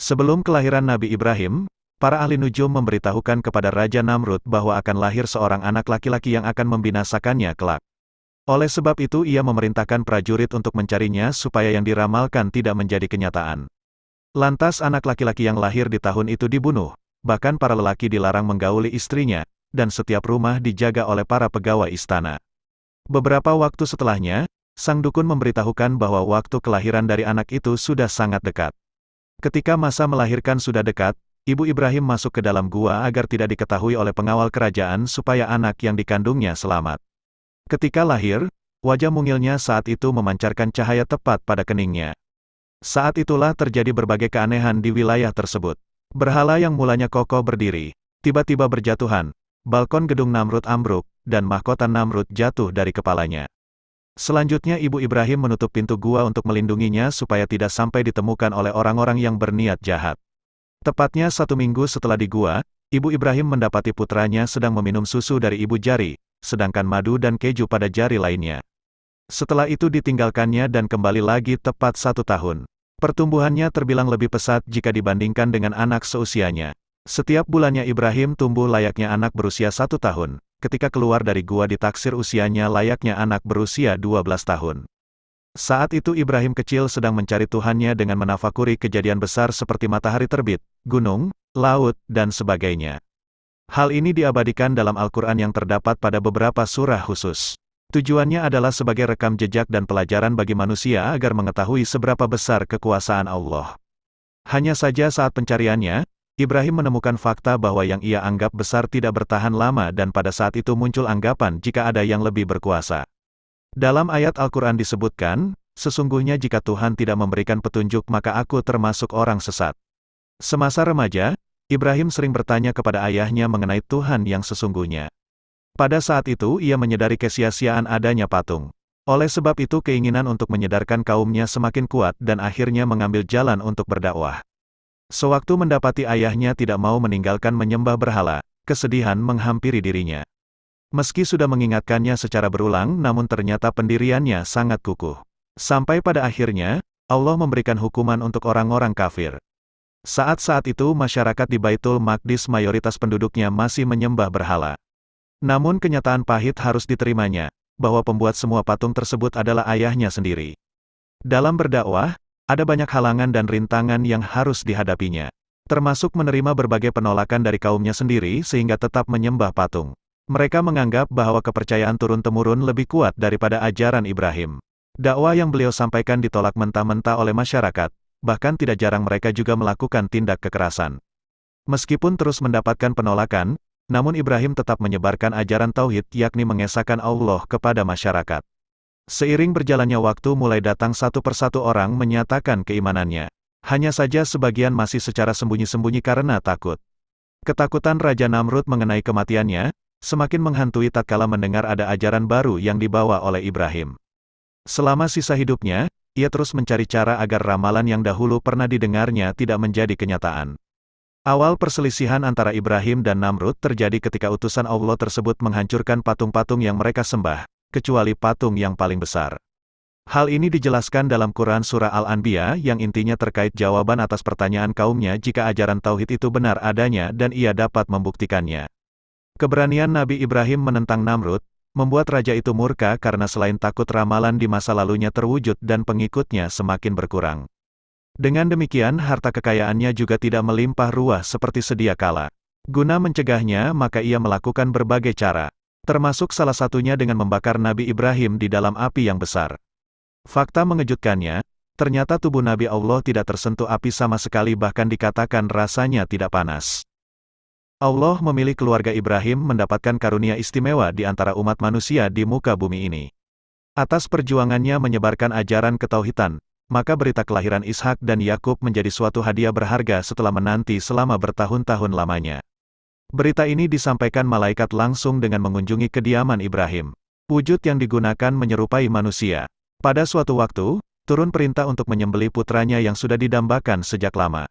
Sebelum kelahiran Nabi Ibrahim, para ahli nujum memberitahukan kepada Raja Namrud bahwa akan lahir seorang anak laki-laki yang akan membinasakannya kelak. Oleh sebab itu ia memerintahkan prajurit untuk mencarinya supaya yang diramalkan tidak menjadi kenyataan. Lantas anak laki-laki yang lahir di tahun itu dibunuh, bahkan para lelaki dilarang menggauli istrinya, dan setiap rumah dijaga oleh para pegawai istana. Beberapa waktu setelahnya, sang dukun memberitahukan bahwa waktu kelahiran dari anak itu sudah sangat dekat. Ketika masa melahirkan sudah dekat, Ibu Ibrahim masuk ke dalam gua agar tidak diketahui oleh pengawal kerajaan supaya anak yang dikandungnya selamat. Ketika lahir, wajah mungilnya saat itu memancarkan cahaya tepat pada keningnya. Saat itulah terjadi berbagai keanehan di wilayah tersebut. Berhala yang mulanya kokoh berdiri, tiba-tiba berjatuhan, balkon gedung Namrud ambruk, dan mahkota Namrud jatuh dari kepalanya. Selanjutnya Ibu Ibrahim menutup pintu gua untuk melindunginya supaya tidak sampai ditemukan oleh orang-orang yang berniat jahat. Tepatnya 1 minggu setelah di gua, Ibu Ibrahim mendapati putranya sedang meminum susu dari ibu jari, sedangkan madu dan keju pada jari lainnya. Setelah itu ditinggalkannya dan kembali lagi tepat 1 tahun. Pertumbuhannya terbilang lebih pesat jika dibandingkan dengan anak seusianya. Setiap bulannya Ibrahim tumbuh layaknya anak berusia 1 tahun. Ketika keluar dari gua ditaksir usianya layaknya anak berusia 12 tahun. Saat itu Ibrahim kecil sedang mencari Tuhannya dengan menafakuri kejadian besar seperti matahari terbit, gunung, laut, dan sebagainya. Hal ini diabadikan dalam Al-Quran yang terdapat pada beberapa surah khusus. Tujuannya adalah sebagai rekam jejak dan pelajaran bagi manusia agar mengetahui seberapa besar kekuasaan Allah. Hanya saja saat pencariannya, Ibrahim menemukan fakta bahwa yang ia anggap besar tidak bertahan lama dan pada saat itu muncul anggapan jika ada yang lebih berkuasa. Dalam ayat Al-Quran disebutkan, sesungguhnya jika Tuhan tidak memberikan petunjuk maka aku termasuk orang sesat. Semasa remaja, Ibrahim sering bertanya kepada ayahnya mengenai Tuhan yang sesungguhnya. Pada saat itu ia menyadari kesia-siaan adanya patung. Oleh sebab itu keinginan untuk menyadarkan kaumnya semakin kuat dan akhirnya mengambil jalan untuk berdakwah. Sewaktu mendapati ayahnya tidak mau meninggalkan menyembah berhala, kesedihan menghampiri dirinya. Meski sudah mengingatkannya secara berulang namun ternyata pendiriannya sangat kukuh. Sampai pada akhirnya, Allah memberikan hukuman untuk orang-orang kafir. Saat-saat itu masyarakat di Baitul Maqdis mayoritas penduduknya masih menyembah berhala. Namun kenyataan pahit harus diterimanya, bahwa pembuat semua patung tersebut adalah ayahnya sendiri. Dalam berdakwah, ada banyak halangan dan rintangan yang harus dihadapinya. Termasuk menerima berbagai penolakan dari kaumnya sendiri sehingga tetap menyembah patung. Mereka menganggap bahwa kepercayaan turun-temurun lebih kuat daripada ajaran Ibrahim. Dakwah yang beliau sampaikan ditolak mentah-mentah oleh masyarakat, bahkan tidak jarang mereka juga melakukan tindak kekerasan. Meskipun terus mendapatkan penolakan, namun Ibrahim tetap menyebarkan ajaran tauhid yakni mengesahkan Allah kepada masyarakat. Seiring berjalannya waktu mulai datang satu persatu orang menyatakan keimanannya. Hanya saja sebagian masih secara sembunyi-sembunyi karena takut. Ketakutan Raja Namrud mengenai kematiannya, semakin menghantui tatkala mendengar ada ajaran baru yang dibawa oleh Ibrahim. Selama sisa hidupnya, ia terus mencari cara agar ramalan yang dahulu pernah didengarnya tidak menjadi kenyataan. Awal perselisihan antara Ibrahim dan Namrud terjadi ketika utusan Allah tersebut menghancurkan patung-patung yang mereka sembah, kecuali patung yang paling besar. Hal ini dijelaskan dalam Quran Surah Al-Anbiya yang intinya terkait jawaban atas pertanyaan kaumnya jika ajaran tauhid itu benar adanya dan ia dapat membuktikannya. Keberanian Nabi Ibrahim menentang Namrud, membuat raja itu murka karena selain takut ramalan di masa lalunya terwujud dan pengikutnya semakin berkurang. Dengan demikian harta kekayaannya juga tidak melimpah ruah seperti sedia kala. Guna mencegahnya maka ia melakukan berbagai cara. Termasuk salah satunya dengan membakar Nabi Ibrahim di dalam api yang besar. Fakta mengejutkannya, ternyata tubuh Nabi Allah tidak tersentuh api sama sekali bahkan dikatakan rasanya tidak panas. Allah memilih keluarga Ibrahim mendapatkan karunia istimewa di antara umat manusia di muka bumi ini. Atas perjuangannya menyebarkan ajaran ketauhidan, maka berita kelahiran Ishak dan Yakub menjadi suatu hadiah berharga setelah menanti selama bertahun-tahun lamanya. Berita ini disampaikan malaikat langsung dengan mengunjungi kediaman Ibrahim. Wujud yang digunakan menyerupai manusia. Pada suatu waktu, turun perintah untuk menyembelih putranya yang sudah didambakan sejak lama.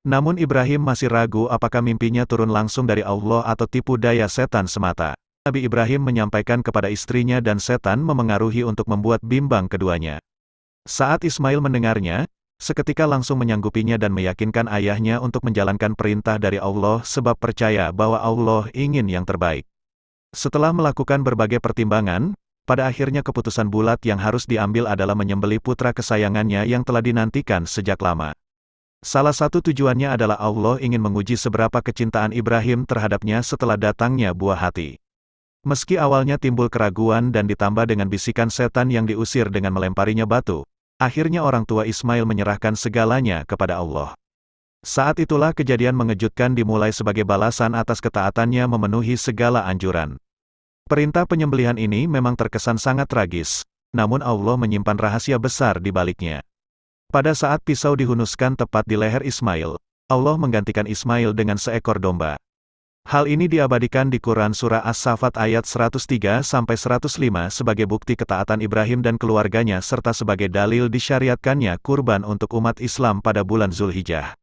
Namun Ibrahim masih ragu apakah mimpinya turun langsung dari Allah atau tipu daya setan semata. Nabi Ibrahim menyampaikan kepada istrinya dan setan memengaruhi untuk membuat bimbang keduanya. Saat Ismail mendengarnya, seketika langsung menyanggupinya dan meyakinkan ayahnya untuk menjalankan perintah dari Allah sebab percaya bahwa Allah ingin yang terbaik. Setelah melakukan berbagai pertimbangan, pada akhirnya keputusan bulat yang harus diambil adalah menyembelih putra kesayangannya yang telah dinantikan sejak lama. Salah satu tujuannya adalah Allah ingin menguji seberapa kecintaan Ibrahim terhadapnya setelah datangnya buah hati. Meski awalnya timbul keraguan dan ditambah dengan bisikan setan yang diusir dengan melemparinya batu, akhirnya orang tua Ismail menyerahkan segalanya kepada Allah. Saat itulah kejadian mengejutkan dimulai sebagai balasan atas ketaatannya memenuhi segala anjuran. Perintah penyembelihan ini memang terkesan sangat tragis, namun Allah menyimpan rahasia besar di baliknya. Pada saat pisau dihunuskan tepat di leher Ismail, Allah menggantikan Ismail dengan seekor domba. Hal ini diabadikan di Quran Surah As-Saffat ayat 103-105 sebagai bukti ketaatan Ibrahim dan keluarganya serta sebagai dalil disyariatkannya kurban untuk umat Islam pada bulan Zulhijjah.